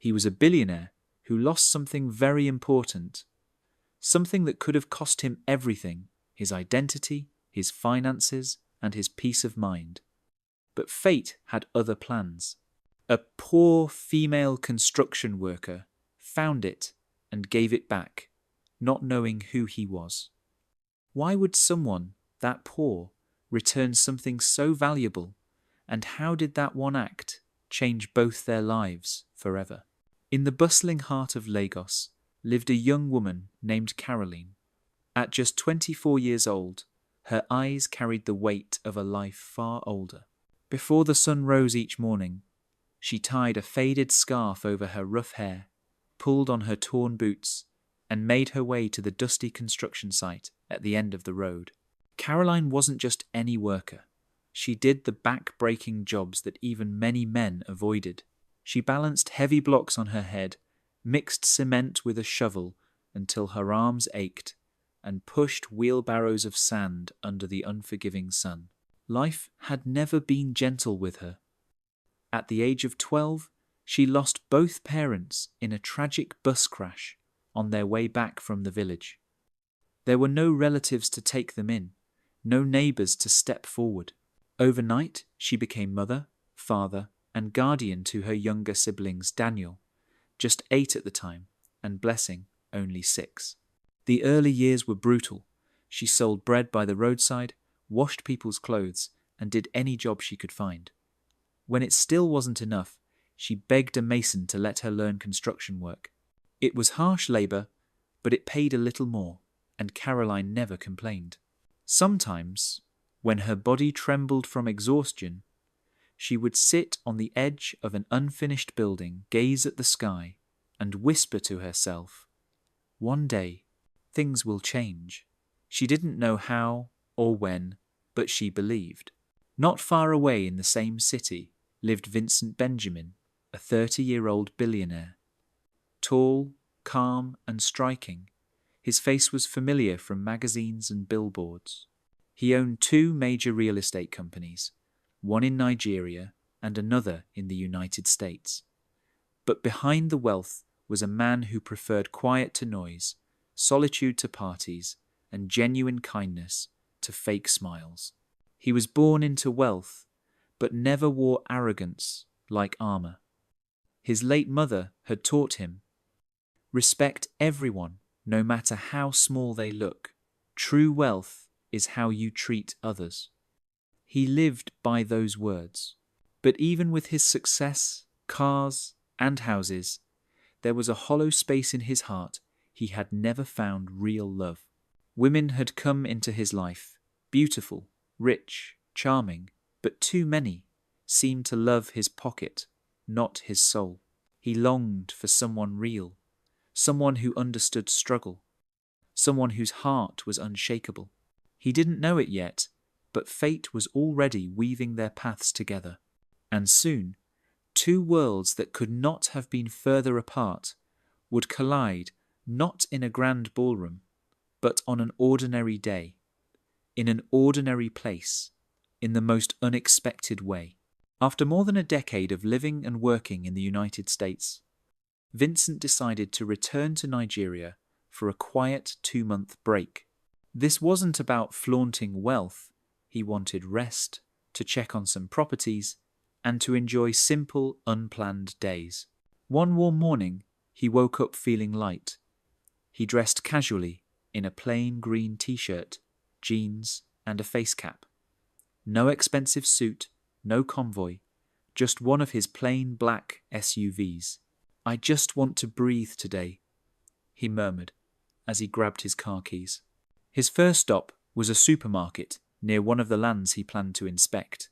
He was a billionaire who lost something very important, something that could have cost him everything: his identity, his finances, and his peace of mind. But fate had other plans. A poor female construction worker found it and gave it back, not knowing who he was. Why would someone that poor return something so valuable, and how did that one act change both their lives forever? In the bustling heart of Lagos lived a young woman named Caroline. At just 24 years old, her eyes carried the weight of a life far older. Before the sun rose each morning, she tied a faded scarf over her rough hair, pulled on her torn boots, and made her way to the dusty construction site at the end of the road. Caroline wasn't just any worker. She did the back-breaking jobs that even many men avoided. She balanced heavy blocks on her head, mixed cement with a shovel until her arms ached, and pushed wheelbarrows of sand under the unforgiving sun. Life had never been gentle with her. At the age of 12, she lost both parents in a tragic bus crash on their way back from the village. There were no relatives to take them in, no neighbours to step forward. Overnight, she became mother, father, and guardian to her younger siblings Daniel, just 8 at the time, and Blessing, only 6. The early years were brutal. She sold bread by the roadside, washed people's clothes, and did any job she could find. When it still wasn't enough, she begged a mason to let her learn construction work. It was harsh labour, but it paid a little more, and Caroline never complained. Sometimes, when her body trembled from exhaustion, she would sit on the edge of an unfinished building, gaze at the sky, and whisper to herself, "One day, things will change." She didn't know how or when, but she believed. Not far away in the same city lived Vincent Benjamin, a 30-year-old billionaire. Tall, calm, and striking, his face was familiar from magazines and billboards. He owned 2 major real estate companies, one in Nigeria and another in the United States. But behind the wealth was a man who preferred quiet to noise, solitude to parties, and genuine kindness to fake smiles. He was born into wealth, but never wore arrogance like armor. His late mother had taught him, "Respect everyone, no matter how small they look. True wealth is how you treat others." He lived by those words. But even with his success, cars, and houses, there was a hollow space in his heart. He had never found real love. Women had come into his life, beautiful, rich, charming, but too many seemed to love his pocket, not his soul. He longed for someone real, someone who understood struggle, someone whose heart was unshakable. He didn't know it yet, but fate was already weaving their paths together. And soon, 2 worlds that could not have been further apart would collide, not in a grand ballroom, but on an ordinary day, in an ordinary place, in the most unexpected way. After more than a decade of living and working in the United States, Vincent decided to return to Nigeria for a quiet 2-month break. This wasn't about flaunting wealth. He wanted rest, to check on some properties, and to enjoy simple, unplanned days. One warm morning, he woke up feeling light. He dressed casually in a plain green t-shirt, jeans, and a face cap. No expensive suit, no convoy, just one of his plain black SUVs. "I just want to breathe today," he murmured as he grabbed his car keys. His first stop was a supermarket near one of the lands he planned to inspect.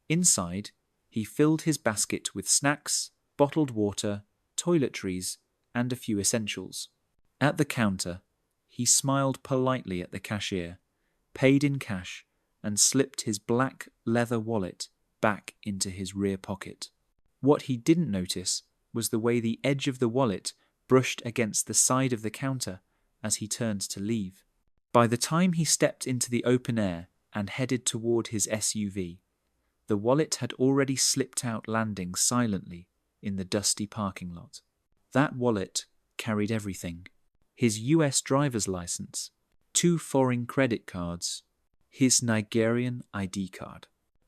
Inside, he filled his basket with snacks, bottled water, toiletries, and a few essentials. At the counter, he smiled politely at the cashier, paid in cash, and slipped his black leather wallet back into his rear pocket. What he didn't notice was the way the edge of the wallet brushed against the side of the counter as he turned to leave. By the time he stepped into the open air and headed toward his SUV, the wallet had already slipped out, landing silently in the dusty parking lot. That wallet carried everything: his US driver's license, 2 foreign credit cards, his Nigerian ID card,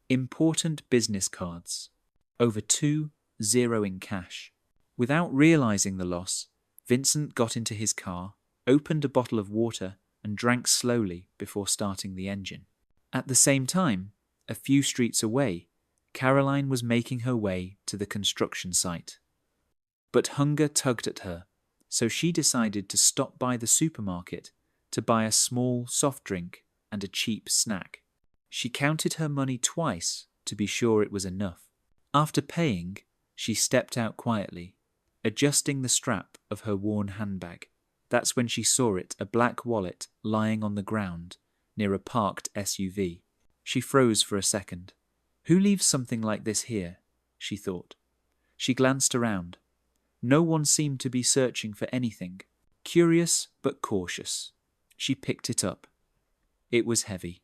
important business cards, over 2,000 in cash. Without realizing the loss, Vincent got into his car, opened a bottle of water, and drank slowly before starting the engine. At the same time, a few streets away, Caroline was making her way to the construction site. But hunger tugged at her, so she decided to stop by the supermarket to buy a small soft drink and a cheap snack. She counted her money twice to be sure it was enough. After paying, she stepped out quietly, adjusting the strap of her worn handbag. That's when she saw it, a black wallet lying on the ground near a parked SUV. She froze for a second. Who leaves something like this here? She thought. She glanced around. No one seemed to be searching for anything. Curious but cautious, she picked it up. It was heavy.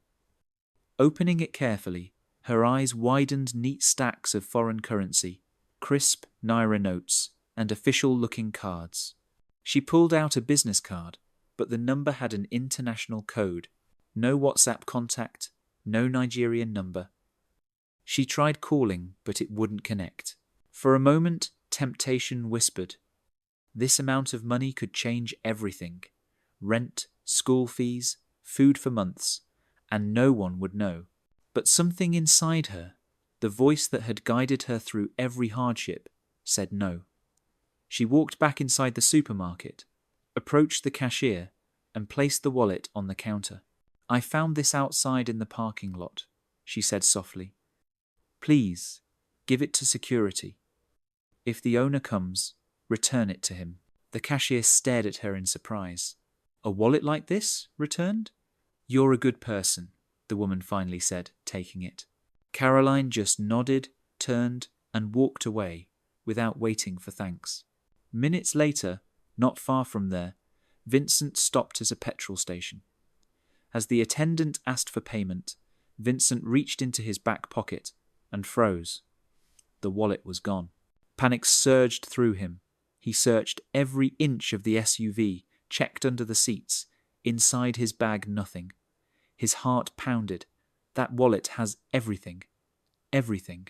Opening it carefully, her eyes widened neat stacks of foreign currency, crisp naira notes, and official-looking cards. She pulled out a business card, but the number had an international code. No WhatsApp contact, no Nigerian number. She tried calling, but it wouldn't connect. For a moment, temptation whispered. This amount of money could change everything. Rent, school fees, food for months, and no one would know. But something inside her, the voice that had guided her through every hardship, said no. She walked back inside the supermarket, approached the cashier, and placed the wallet on the counter. I found this outside in the parking lot, she said softly. Please, give it to security. If the owner comes, return it to him. The cashier stared at her in surprise. A wallet like this? Returned? You're a good person, the woman finally said, taking it. Caroline just nodded, turned, and walked away without waiting for thanks. Minutes later, not far from there, Vincent stopped at a petrol station. As the attendant asked for payment, Vincent reached into his back pocket and froze. The wallet was gone. Panic surged through him. He searched every inch of the SUV, checked under the seats. Inside his bag, nothing. His heart pounded. That wallet has everything. Everything.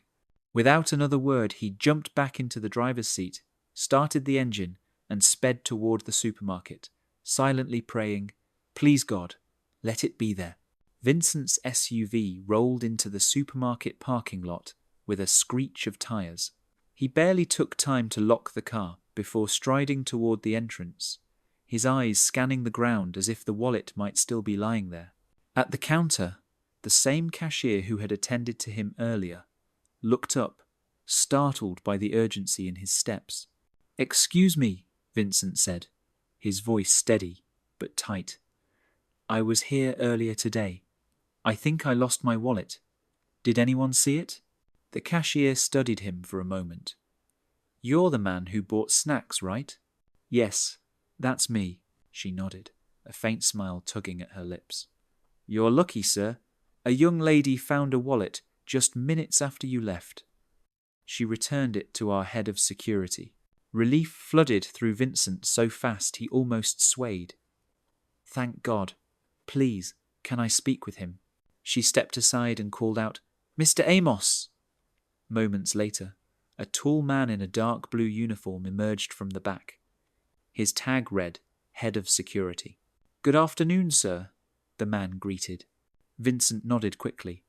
Without another word, he jumped back into the driver's seat, started the engine, and sped toward the supermarket, silently praying, Please God, let it be there. Vincent's SUV rolled into the supermarket parking lot with a screech of tires. He barely took time to lock the car before striding toward the entrance, his eyes scanning the ground as if the wallet might still be lying there. At the counter, the same cashier who had attended to him earlier looked up, startled by the urgency in his steps. Excuse me, Vincent said, his voice steady but tight. I was here earlier today. I think I lost my wallet. Did anyone see it? The cashier studied him for a moment. You're the man who bought snacks, right? Yes, that's me, she nodded, a faint smile tugging at her lips. You're lucky, sir. A young lady found a wallet just minutes after you left. She returned it to our head of security. Relief flooded through Vincent so fast he almost swayed. Thank God. Please, can I speak with him? She stepped aside and called out, Mr. Amos! Moments later, a tall man in a dark blue uniform emerged from the back. His tag read, Head of Security. Good afternoon, sir, the man greeted. Vincent nodded quickly.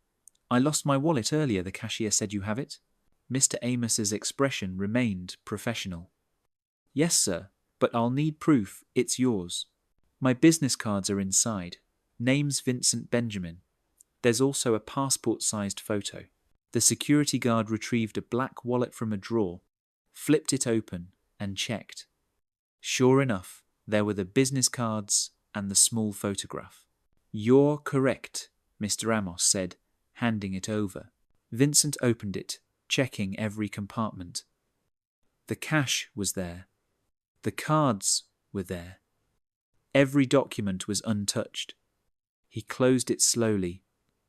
I lost my wallet earlier, the cashier said you have it. Mr. Amos's expression remained professional. Yes, sir, but I'll need proof it's yours. My business cards are inside. Name's Vincent Benjamin. There's also a passport-sized photo. The security guard retrieved a black wallet from a drawer, flipped it open, and checked. Sure enough, there were the business cards and the small photograph. You're correct, Mr. Amos said, handing it over. Vincent opened it, checking every compartment. The cash was there. The cards were there. Every document was untouched. He closed it slowly,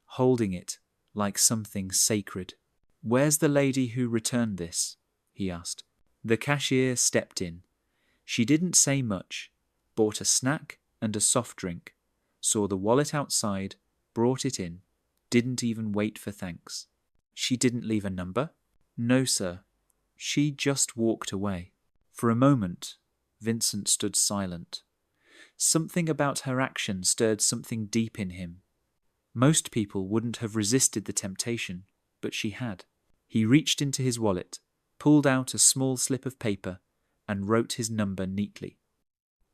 holding it like something sacred. Where's the lady who returned this? He asked. The cashier stepped in. She didn't say much, bought a snack and a soft drink, saw the wallet outside, brought it in, didn't even wait for thanks. She didn't leave a number? No, sir. She just walked away. For a moment, Vincent stood silent. Something about her action stirred something deep in him. Most people wouldn't have resisted the temptation, but she had. He reached into his wallet, pulled out a small slip of paper, and wrote his number neatly.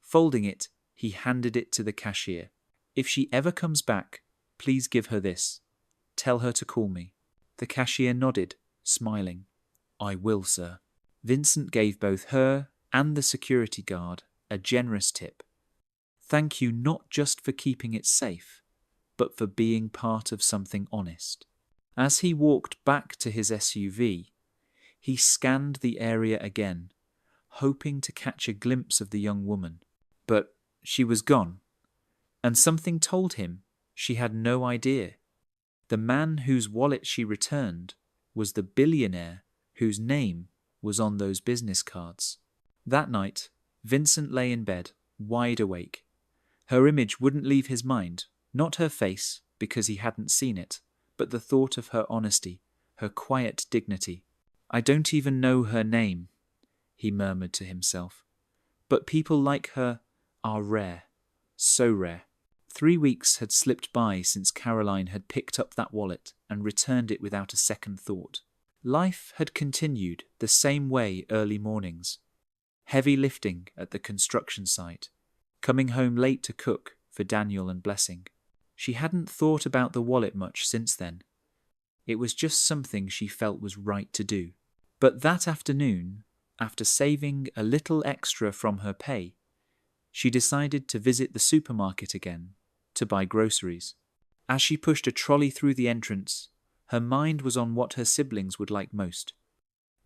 Folding it, he handed it to the cashier. If she ever comes back, please give her this. Tell her to call me. The cashier nodded, smiling. I will, sir. Vincent gave both her and the security guard a generous tip. Thank you not just for keeping it safe, but for being part of something honest. As he walked back to his SUV, he scanned the area again, hoping to catch a glimpse of the young woman. But she was gone, and something told him she had no idea. The man whose wallet she returned was the billionaire whose name was on those business cards. That night, Vincent lay in bed, wide awake. Her image wouldn't leave his mind, not her face, because he hadn't seen it, but the thought of her honesty, her quiet dignity. I don't even know her name, he murmured to himself. But people like her are rare, so rare. 3 weeks had slipped by since Caroline had picked up that wallet and returned it without a second thought. Life had continued the same way early mornings. Heavy lifting at the construction site, coming home late to cook for Daniel and Blessing. She hadn't thought about the wallet much since then. It was just something she felt was right to do. But that afternoon, after saving a little extra from her pay, she decided to visit the supermarket again to buy groceries. As she pushed a trolley through the entrance, her mind was on what her siblings would like most.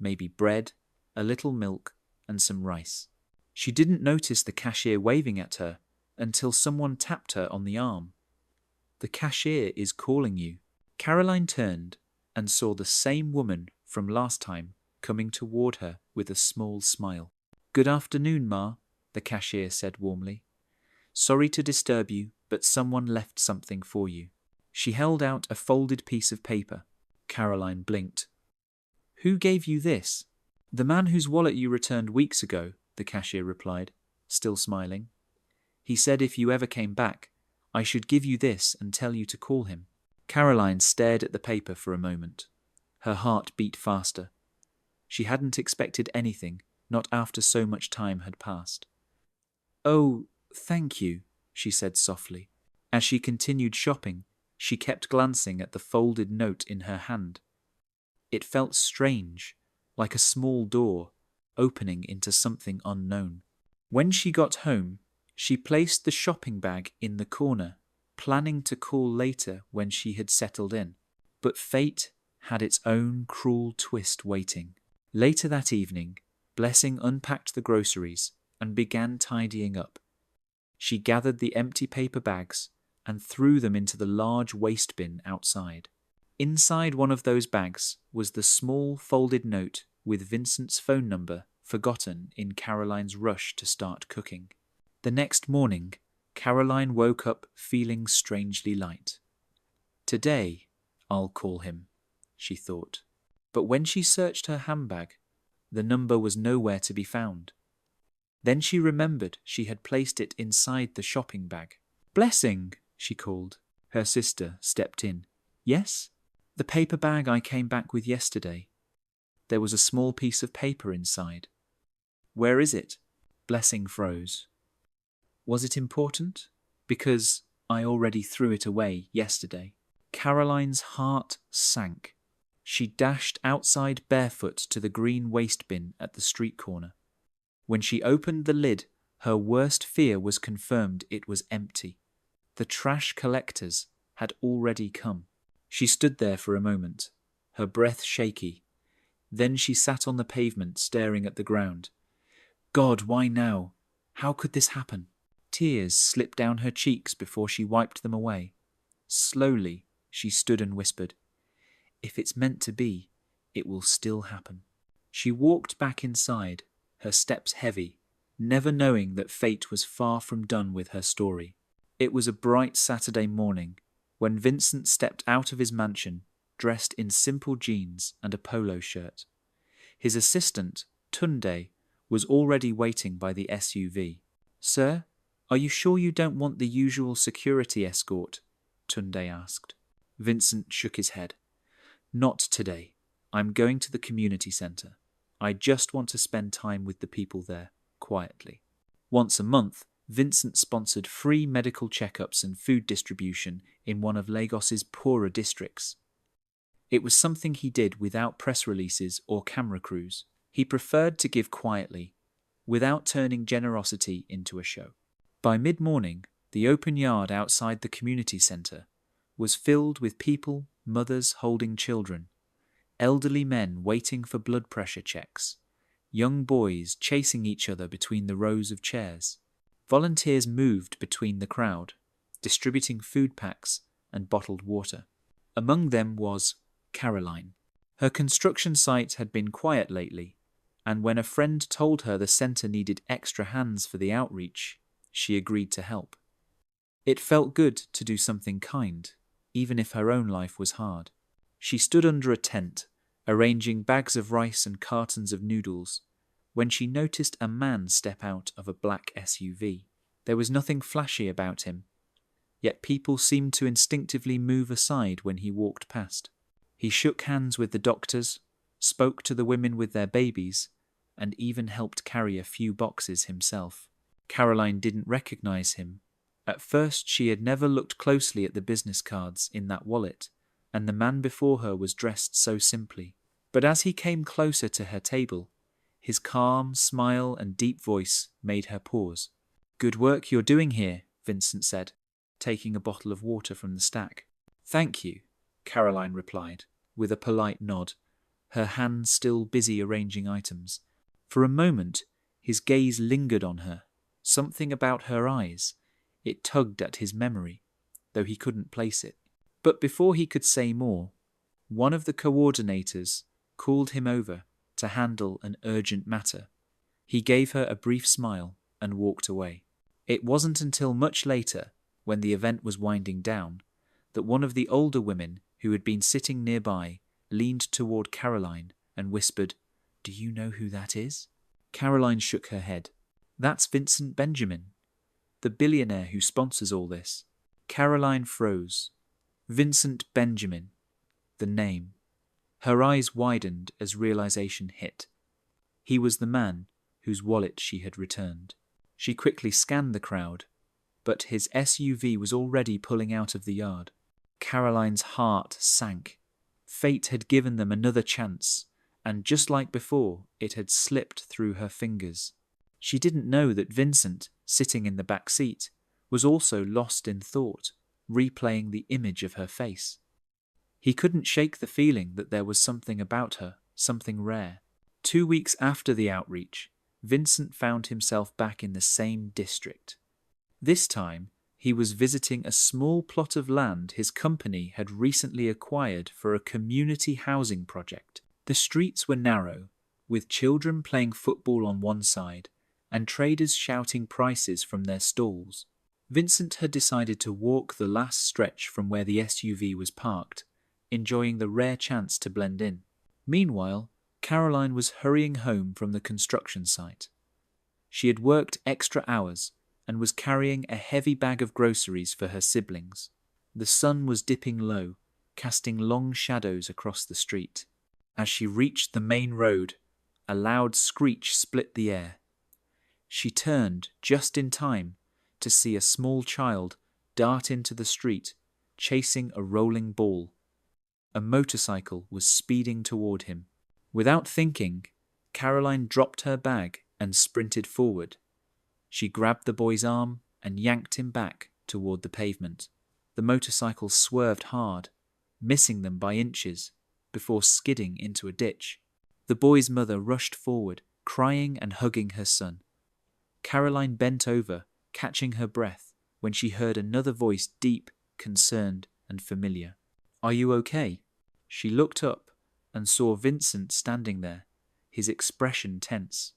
Maybe bread, a little milk, and some rice. She didn't notice the cashier waving at her until someone tapped her on the arm. The cashier is calling you. Caroline turned and saw the same woman from last time coming toward her with a small smile. Good afternoon, Ma, the cashier said warmly. Sorry to disturb you, but someone left something for you. She held out a folded piece of paper. Caroline blinked. Who gave you this? The man whose wallet you returned weeks ago, the cashier replied, still smiling. He said if you ever came back, I should give you this and tell you to call him. Caroline stared at the paper for a moment. Her heart beat faster. She hadn't expected anything, not after so much time had passed. Oh, thank you, she said softly. As she continued shopping, she kept glancing at the folded note in her hand. It felt strange, like a small door, opening into something unknown. When she got home, she placed the shopping bag in the corner, planning to call later when she had settled in. But fate had its own cruel twist waiting. Later that evening, Blessing unpacked the groceries and began tidying up. She gathered the empty paper bags and threw them into the large waste bin outside. Inside one of those bags was the small folded note with Vincent's phone number forgotten in Caroline's rush to start cooking. The next morning, Caroline woke up feeling strangely light. Today, I'll call him, she thought. But when she searched her handbag, the number was nowhere to be found. Then she remembered she had placed it inside the shopping bag. Blessing, she called. Her sister stepped in. Yes? The paper bag I came back with yesterday. There was a small piece of paper inside. Where is it? Blessing froze. Was it important? Because I already threw it away yesterday. Caroline's heart sank. She dashed outside barefoot to the green waste bin at the street corner. When she opened the lid, her worst fear was confirmed. It was empty. The trash collectors had already come. She stood there for a moment, her breath shaky. Then she sat on the pavement staring at the ground. God, why now? How could this happen? Tears slipped down her cheeks before she wiped them away. Slowly, she stood and whispered, If it's meant to be, it will still happen. She walked back inside, her steps heavy, never knowing that fate was far from done with her story. It was a bright Saturday morning when Vincent stepped out of his mansion, dressed in simple jeans and a polo shirt. His assistant, Tunde, was already waiting by the SUV. "Sir, are you sure you don't want the usual security escort?" Tunde asked. Vincent shook his head. "Not today. I'm going to the community centre. I just want to spend time with the people there, quietly." Once a month, Vincent sponsored free medical checkups and food distribution in one of Lagos's poorer districts. It was something he did without press releases or camera crews. He preferred to give quietly, without turning generosity into a show. By mid-morning, the open yard outside the community centre was filled with people, mothers holding children, elderly men waiting for blood pressure checks, young boys chasing each other between the rows of chairs. Volunteers moved between the crowd, distributing food packs and bottled water. Among them was Caroline. Her construction site had been quiet lately, and when a friend told her the centre needed extra hands for the outreach, she agreed to help. It felt good to do something kind, even if her own life was hard. She stood under a tent, arranging bags of rice and cartons of noodles, when she noticed a man step out of a black SUV. There was nothing flashy about him, yet people seemed to instinctively move aside when he walked past. He shook hands with the doctors, spoke to the women with their babies, and even helped carry a few boxes himself. Caroline didn't recognize him. At first, she had never looked closely at the business cards in that wallet, and the man before her was dressed so simply. But as he came closer to her table, his calm smile and deep voice made her pause. "Good work you're doing here," Vincent said, taking a bottle of water from the stack. "Thank you," Caroline replied, with a polite nod, her hands still busy arranging items. For a moment, his gaze lingered on her. Something about her eyes. It tugged at his memory, though he couldn't place it. But before he could say more, one of the coordinators called him over to handle an urgent matter. He gave her a brief smile and walked away. It wasn't until much later, when the event was winding down, that one of the older women who had been sitting nearby leaned toward Caroline and whispered, "Do you know who that is?" Caroline shook her head. "That's Vincent Benjamin, the billionaire who sponsors all this." Caroline froze. Vincent Benjamin. The name. Her eyes widened as realization hit. He was the man whose wallet she had returned. She quickly scanned the crowd, but his SUV was already pulling out of the yard. Caroline's heart sank. Fate had given them another chance, and just like before, it had slipped through her fingers. She didn't know that Vincent, sitting in the back seat, was also lost in thought, replaying the image of her face. He couldn't shake the feeling that there was something about her, something rare. 2 weeks after the outreach, Vincent found himself back in the same district. This time, he was visiting a small plot of land his company had recently acquired for a community housing project. The streets were narrow, with children playing football on one side and traders shouting prices from their stalls. Vincent had decided to walk the last stretch from where the SUV was parked, enjoying the rare chance to blend in. Meanwhile, Caroline was hurrying home from the construction site. She had worked extra hours and was carrying a heavy bag of groceries for her siblings. The sun was dipping low, casting long shadows across the street. As she reached the main road, a loud screech split the air. She turned just in time to see a small child dart into the street, chasing a rolling ball. A motorcycle was speeding toward him. Without thinking, Caroline dropped her bag and sprinted forward. She grabbed the boy's arm and yanked him back toward the pavement. The motorcycle swerved hard, missing them by inches, before skidding into a ditch. The boy's mother rushed forward, crying and hugging her son. Caroline bent over, catching her breath, when she heard another voice, deep, concerned, and familiar. "Are you okay?" She looked up and saw Vincent standing there, his expression tense.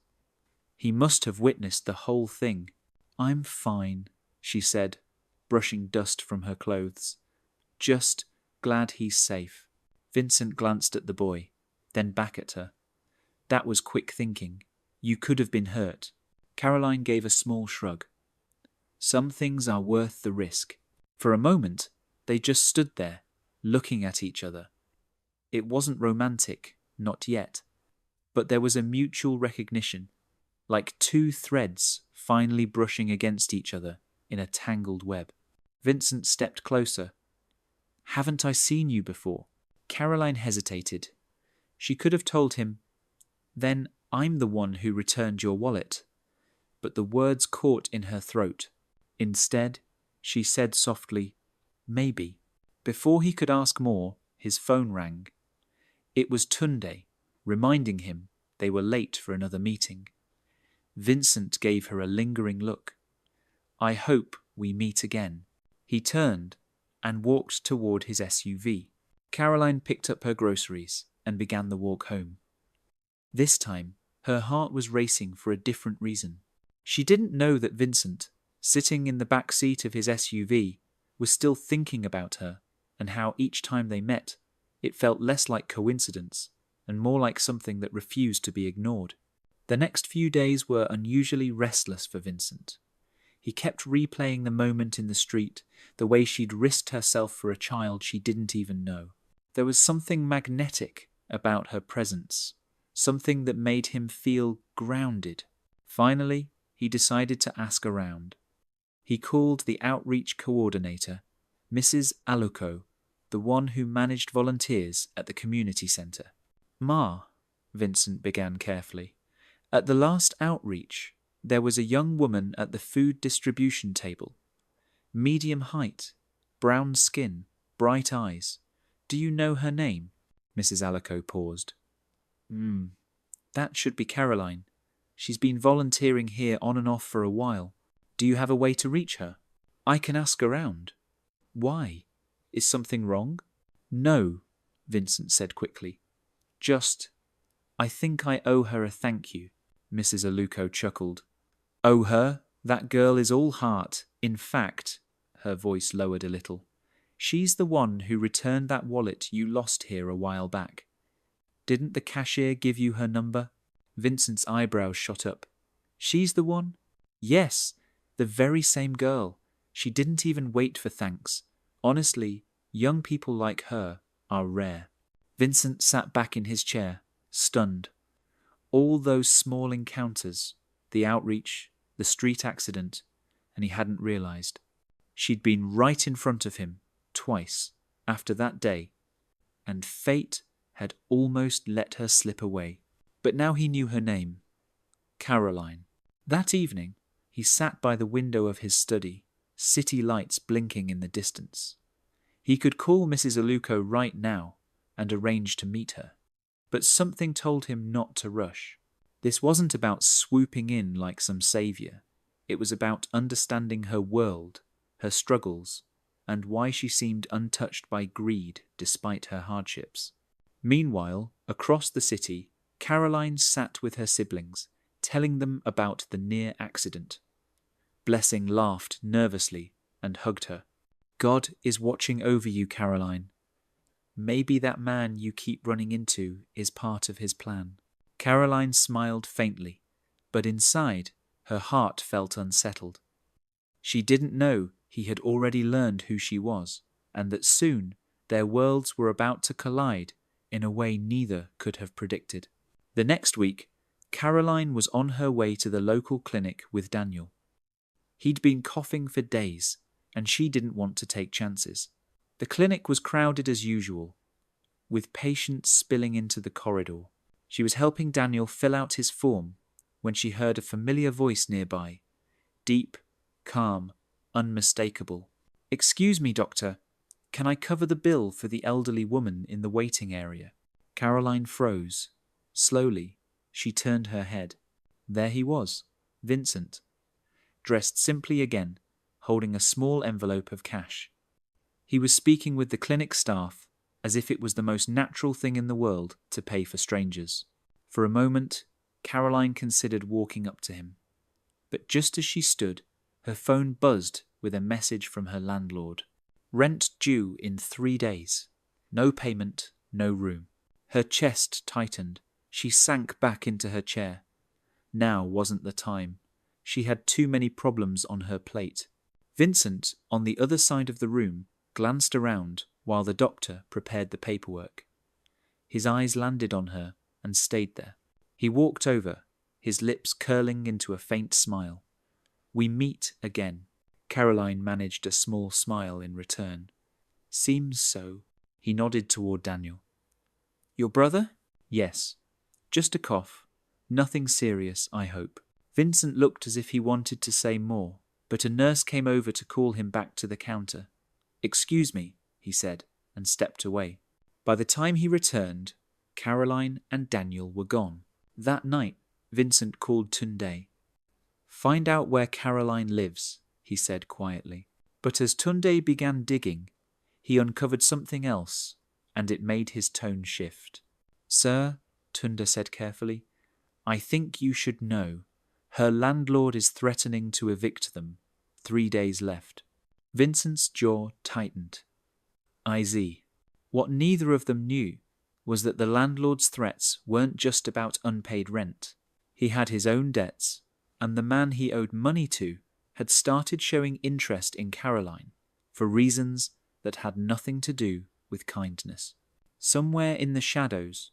He must have witnessed the whole thing. "I'm fine," she said, brushing dust from her clothes. "Just glad he's safe." Vincent glanced at the boy, then back at her. "That was quick thinking. You could have been hurt." Caroline gave a small shrug. "Some things are worth the risk." For a moment, they just stood there, looking at each other. It wasn't romantic, not yet, but there was a mutual recognition, like two threads finally brushing against each other in a tangled web. Vincent stepped closer. "Haven't I seen you before?" Caroline hesitated. She could have told him, "Then I'm the one who returned your wallet." But the words caught in her throat. Instead, she said softly, "Maybe." Before he could ask more, his phone rang. It was Tunde, reminding him they were late for another meeting. Vincent gave her a lingering look. "I hope we meet again." He turned and walked toward his SUV. Caroline picked up her groceries and began the walk home. This time, her heart was racing for a different reason. She didn't know that Vincent, sitting in the back seat of his SUV, was still thinking about her, and how each time they met, it felt less like coincidence and more like something that refused to be ignored. The next few days were unusually restless for Vincent. He kept replaying the moment in the street, the way she'd risked herself for a child she didn't even know. There was something magnetic about her presence, something that made him feel grounded. Finally, he decided to ask around. He called the outreach coordinator, Mrs. Aluko, the one who managed volunteers at the community centre. "Ma," Vincent began carefully, "at the last outreach, there was a young woman at the food distribution table. Medium height, brown skin, bright eyes. Do you know her name?" Mrs. Aluko paused. That should be Caroline. She's been volunteering here on and off for a while. Do you have a way to reach her?" "I can ask around." "Why? Is something wrong?" "No," Vincent said quickly. "Just, I think I owe her a thank you." Mrs. Aluko chuckled. "Owe her? That girl is all heart. In fact," her voice lowered a little, "she's the one who returned that wallet you lost here a while back. Didn't the cashier give you her number?" Vincent's eyebrows shot up. "She's the one?" "Yes, the very same girl. She didn't even wait for thanks. Honestly, young people like her are rare." Vincent sat back in his chair, stunned. All those small encounters, the outreach, the street accident, and he hadn't realized. She'd been right in front of him, twice, after that day, and fate had almost let her slip away. But now he knew her name, Caroline. That evening, he sat by the window of his study, city lights blinking in the distance. He could call Mrs. Aluko right now and arrange to meet her. But something told him not to rush. This wasn't about swooping in like some savior. It was about understanding her world, her struggles, and why she seemed untouched by greed despite her hardships. Meanwhile, across the city, Caroline sat with her siblings, telling them about the near accident. Blessing laughed nervously and hugged her. "God is watching over you, Caroline. Maybe that man you keep running into is part of his plan." Caroline smiled faintly, but inside, her heart felt unsettled. She didn't know he had already learned who she was, and that soon their worlds were about to collide in a way neither could have predicted. The next week, Caroline was on her way to the local clinic with Daniel. He'd been coughing for days, and she didn't want to take chances. The clinic was crowded as usual, with patients spilling into the corridor. She was helping Daniel fill out his form when she heard a familiar voice nearby, deep, calm, unmistakable. "Excuse me, doctor, can I cover the bill for the elderly woman in the waiting area?" Caroline froze. Slowly, she turned her head. There he was, Vincent, dressed simply again, holding a small envelope of cash. He was speaking with the clinic staff as if it was the most natural thing in the world to pay for strangers. For a moment, Caroline considered walking up to him. But just as she stood, her phone buzzed with a message from her landlord. Rent due in 3 days. No payment, no room. Her chest tightened. She sank back into her chair. Now wasn't the time. She had too many problems on her plate. Vincent, on the other side of the room, glanced around while the doctor prepared the paperwork. His eyes landed on her and stayed there. He walked over, his lips curling into a faint smile. "We meet again." Caroline managed a small smile in return. "Seems so." He nodded toward Daniel. "Your brother?" "Yes. Just a cough. Nothing serious, I hope." Vincent looked as if he wanted to say more, but a nurse came over to call him back to the counter. "Excuse me," he said, and stepped away. By the time he returned, Caroline and Daniel were gone. That night, Vincent called Tunde. "Find out where Caroline lives," he said quietly. But as Tunde began digging, he uncovered something else, and it made his tone shift. "Sir," Tunde said carefully, "I think you should know. Her landlord is threatening to evict them. 3 days left." Vincent's jaw tightened. I see. What neither of them knew was that the landlord's threats weren't just about unpaid rent. He had his own debts, and the man he owed money to had started showing interest in Caroline for reasons that had nothing to do with kindness. Somewhere in the shadows,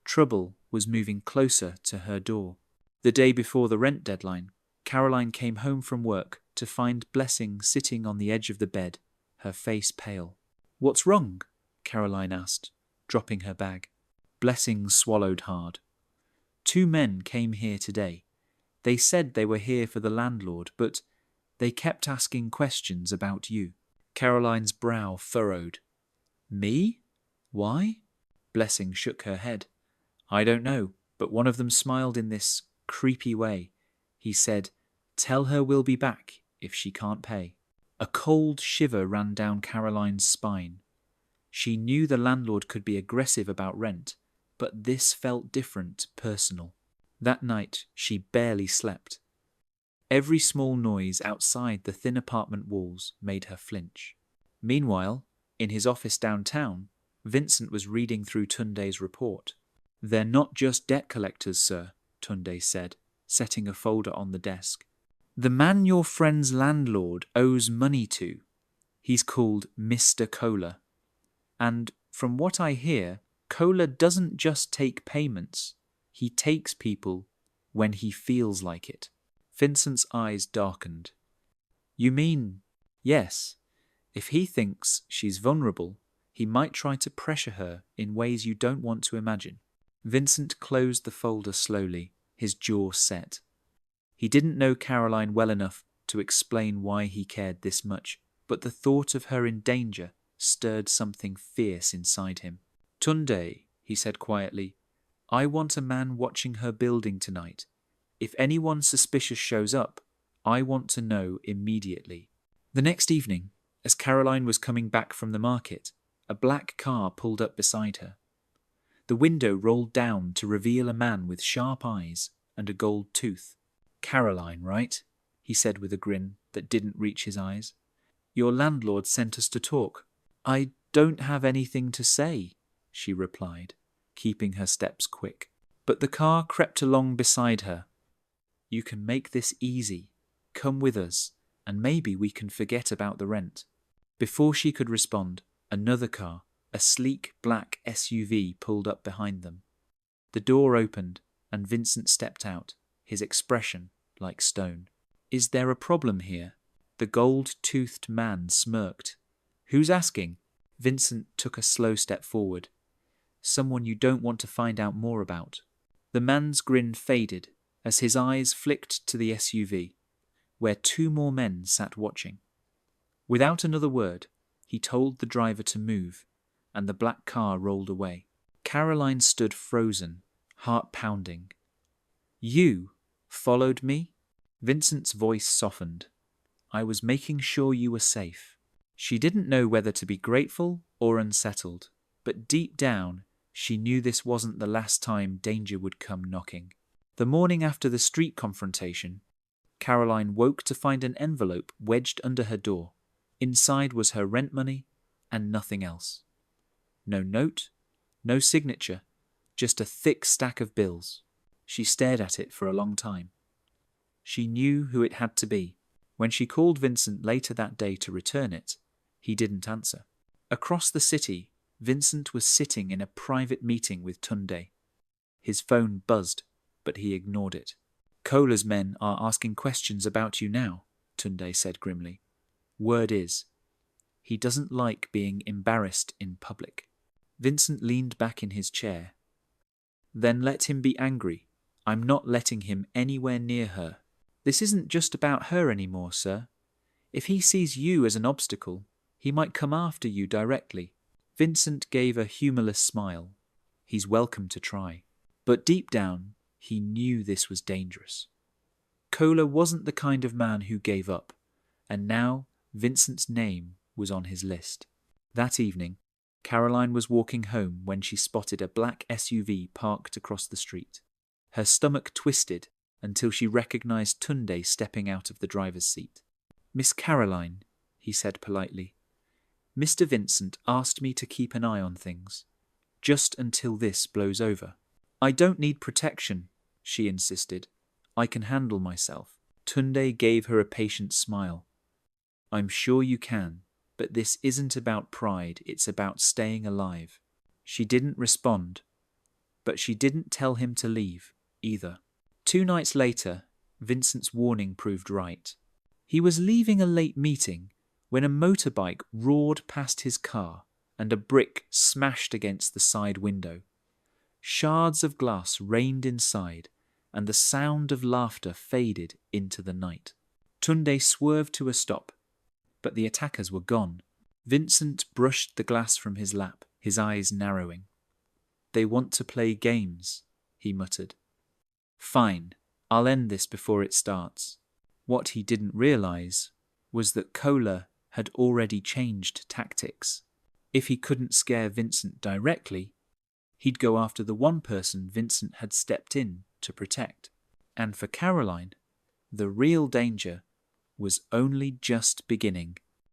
trouble was moving closer to her door. The day before the rent deadline, Caroline came home from work to find Blessing sitting on the edge of the bed, her face pale. "What's wrong?" Caroline asked, dropping her bag. Blessing swallowed hard. "2 men came here today. They said they were here for the landlord, but they kept asking questions about you." Caroline's brow furrowed. "Me? Why?" Blessing shook her head. "I don't know, but one of them smiled in this creepy way. He said, 'Tell her we'll be back if she can't pay.'" A cold shiver ran down Caroline's spine. She knew the landlord could be aggressive about rent, but this felt different, personal. That night, she barely slept. Every small noise outside the thin apartment walls made her flinch. Meanwhile, in his office downtown, Vincent was reading through Tunde's report. "They're not just debt collectors, sir," Tunde said, setting a folder on the desk. "The man your friend's landlord owes money to, he's called Mr. Kohler. And from what I hear, Kohler doesn't just take payments. He takes people when he feels like it." Vincent's eyes darkened. "You mean?" "Yes. If he thinks she's vulnerable, he might try to pressure her in ways you don't want to imagine." Vincent closed the folder slowly, his jaw set. He didn't know Caroline well enough to explain why he cared this much, but the thought of her in danger stirred something fierce inside him. "Tunde," he said quietly, "I want a man watching her building tonight. If anyone suspicious shows up, I want to know immediately." The next evening, as Caroline was coming back from the market, a black car pulled up beside her. The window rolled down to reveal a man with sharp eyes and a gold tooth. "Caroline, right?" he said with a grin that didn't reach his eyes. "Your landlord sent us to talk." "I don't have anything to say," she replied, keeping her steps quick. But the car crept along beside her. "You can make this easy. Come with us, and maybe we can forget about the rent." Before she could respond, another car, a sleek black SUV, pulled up behind them. The door opened, and Vincent stepped out, his expression like stone. "Is there a problem here?" The gold-toothed man smirked. "Who's asking?" Vincent took a slow step forward. "Someone you don't want to find out more about." The man's grin faded as his eyes flicked to the SUV, where 2 more men sat watching. Without another word, he told the driver to move, and the black car rolled away. Caroline stood frozen, heart pounding. "You followed me?" Vincent's voice softened. "I was making sure you were safe." She didn't know whether to be grateful or unsettled, but deep down, She knew this wasn't the last time danger would come knocking. The morning after the street confrontation, Caroline woke to find an envelope wedged under her door. Inside was her rent money and nothing else. No note, no signature, just a thick stack of bills. She stared at it for a long time. She knew who it had to be. When she called Vincent later that day to return it, he didn't answer. Across the city, Vincent was sitting in a private meeting with Tunde. His phone buzzed, but he ignored it. "Kola's men are asking questions about you now," Tunde said grimly. "Word is, he doesn't like being embarrassed in public." Vincent leaned back in his chair. "Then let him be angry. I'm not letting him anywhere near her. This isn't just about her anymore, sir. If he sees you as an obstacle, he might come after you directly." Vincent gave a humorless smile. He's welcome to try. But deep down, he knew this was dangerous. Kola wasn't the kind of man who gave up, and now Vincent's name was on his list. That evening, Caroline was walking home when she spotted a black SUV parked across the street. Her stomach twisted until she recognized Tunde stepping out of the driver's seat. "Miss Caroline," he said politely, "Mr. Vincent asked me to keep an eye on things, just until this blows over." "I don't need protection," she insisted. "I can handle myself." Tunde gave her a patient smile. "I'm sure you can, but this isn't about pride, it's about staying alive." She didn't respond, but she didn't tell him to leave either. 2 nights later, Vincent's warning proved right. He was leaving a late meeting when a motorbike roared past his car and a brick smashed against the side window. Shards of glass rained inside, and the sound of laughter faded into the night. Tunde swerved to a stop, but the attackers were gone. Vincent brushed the glass from his lap, his eyes narrowing. "They want to play games," he muttered. "Fine, I'll end this before it starts." What he didn't realize was that Kola had already changed tactics. If he couldn't scare Vincent directly, he'd go after the one person Vincent had stepped in to protect. And for Caroline, the real danger was only just beginning.